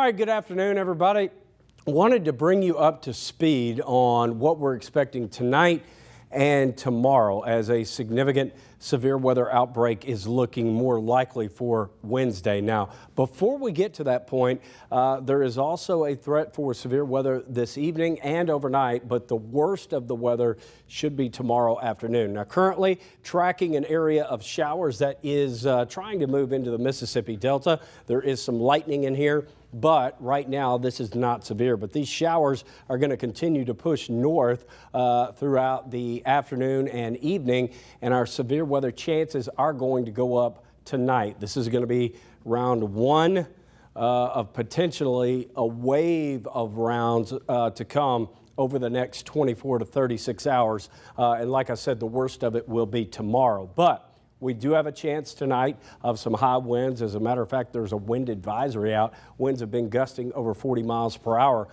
All right, good afternoon, everybody. Wanted to bring you up to speed on what we're expecting tonight and tomorrow as a significant severe weather outbreak is looking more likely for Wednesday. Now, before we get to that point, there is also a threat for severe weather this evening and overnight, but the worst of the weather should be tomorrow afternoon. Now, currently tracking an area of showers that is trying to move into the Mississippi Delta. There is some lightning in here, but right now this is not severe. But these showers are going to continue to push north throughout the afternoon and evening, and our severe weather chances are going to go up tonight. This is going to be round one of potentially a wave of rounds to come over the next 24 to 36 hours. And like I said, the worst of it will be tomorrow. But we do have a chance tonight of some high winds. As a matter of fact, there's a wind advisory out. Winds have been gusting over 40 miles per hour.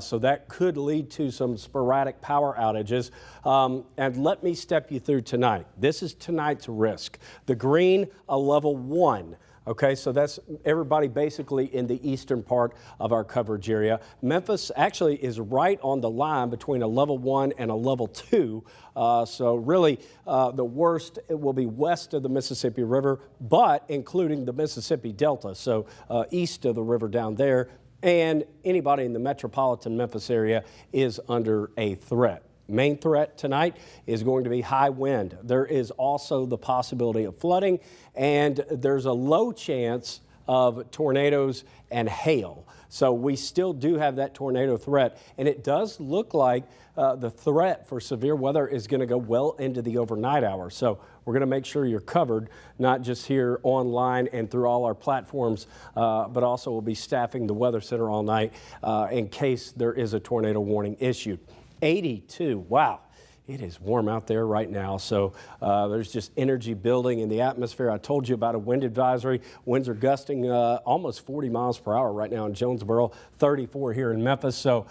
So that could lead to some sporadic power outages. And let me step you through tonight. This is tonight's risk. The green, a level 1. Okay, so that's everybody basically in the eastern part of our coverage area. Memphis actually is right on the line between a level 1 and a level 2. So really the worst it will be west of the Mississippi River, but including the Mississippi Delta. So east of the river down there, and anybody in the metropolitan Memphis area is under a threat. Main threat tonight is going to be high wind. There is also the possibility of flooding, and there's a low chance of tornadoes and hail. So we still do have that tornado threat, and it does look like the threat for severe weather is going to go well into the overnight hours. So we're going to make sure you're covered, not just here online and through all our platforms, but also we'll be staffing the Weather Center all night in case there is a tornado warning issued. 82, wow, it is warm out there right now. So there's just energy building in the atmosphere. I told you about a wind advisory. Winds are gusting almost 40 miles per hour right now in Jonesboro, 34 here in Memphis. So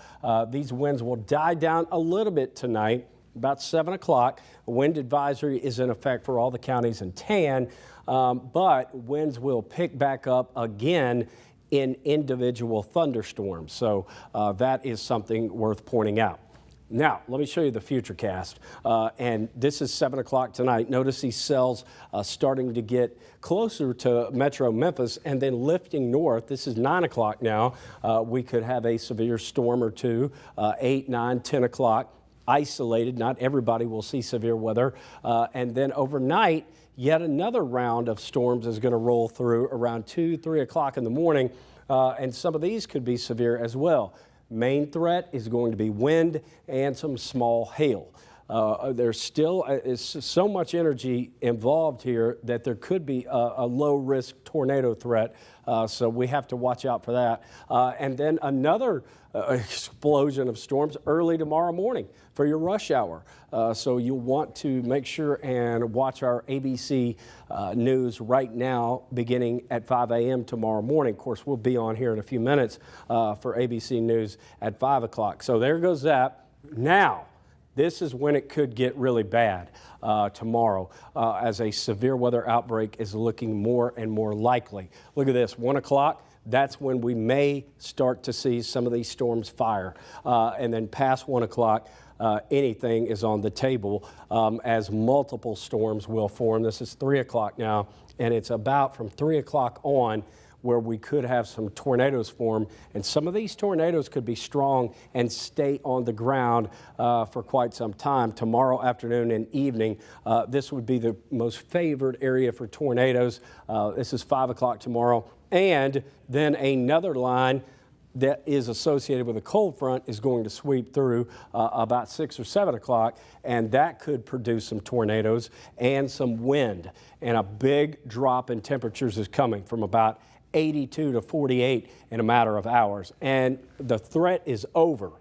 these winds will die down a little bit tonight, about 7 o'clock. A wind advisory is in effect for all the counties in tan, but winds will pick back up again in individual thunderstorms. So that is something worth pointing out. Now, let me show you the futurecast, and this is 7 o'clock tonight. Notice these cells starting to get closer to Metro Memphis and then lifting north. This is 9 o'clock now. We could have a severe storm or two, 8, 9, 10 o'clock, isolated. Not everybody will see severe weather. And then overnight, yet another round of storms is going to roll through around 2, 3 o'clock in the morning, and some of these could be severe as well. Main threat is going to be wind and some small hail. There's still is so much energy involved here that there could be a low-risk tornado threat, so we have to watch out for that. And then another explosion of storms early tomorrow morning for your rush hour. So you'll want to make sure and watch our ABC news right now beginning at 5 a.m. tomorrow morning. Of course, we'll be on here in a few minutes for ABC News at 5 o'clock. So there goes that. Now, this is when it could get really bad tomorrow as a severe weather outbreak is looking more and more likely. Look at this, 1 o'clock. That's when we may start to see some of these storms fire. And then past 1 o'clock, anything is on the table as multiple storms will form. This is 3 o'clock now, and it's about from 3 o'clock on where we could have some tornadoes form, and some of these tornadoes could be strong and stay on the ground for quite some time. Tomorrow afternoon and evening, this would be the most favored area for tornadoes. This is 5 o'clock tomorrow, and then another line that is associated with a cold front is going to sweep through about 6 or 7 o'clock, and that could produce some tornadoes and some wind, and a big drop in temperatures is coming from about 82 to 48 in a matter of hours, and the threat is over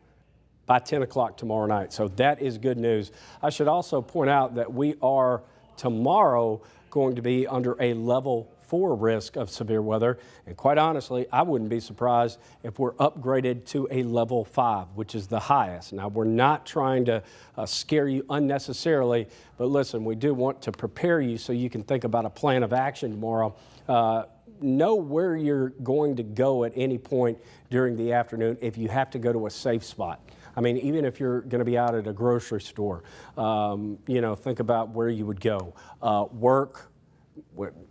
by 10 o'clock tomorrow night. So that is good news. I should also point out that we are tomorrow going to be under a level 4 risk of severe weather, and quite honestly, I wouldn't be surprised if we're upgraded to a level 5, which is the highest. Now, we're not trying to scare you unnecessarily, but listen, we do want to prepare you so you can think about a plan of action tomorrow. know where you're going to go at any point during the afternoon if you have to go to a safe spot. I mean, even if you're going to be out at a grocery store, you know, think about where you would go. Work,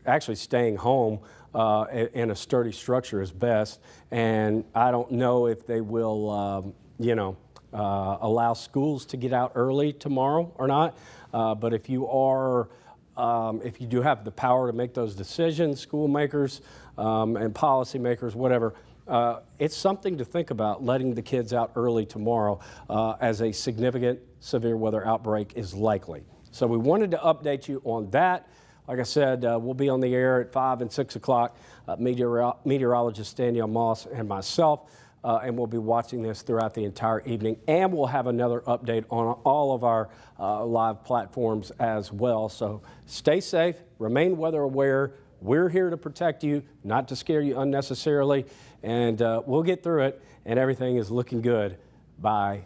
actually staying home in a sturdy structure is best. And I don't know if they will, you know, allow schools to get out early tomorrow or not. But if you are, if you do have the power to make those decisions, school makers and policy makers, whatever, it's something to think about, letting the kids out early tomorrow as a significant severe weather outbreak is likely. So we wanted to update you on that. Like I said, we'll be on the air at 5 and 6 o'clock, meteorologist Danielle Moss and myself, and we'll be watching this throughout the entire evening. And we'll have another update on all of our live platforms as well. So stay safe, remain weather aware. We're here to protect you, not to scare you unnecessarily, and we'll get through it, and everything is looking good by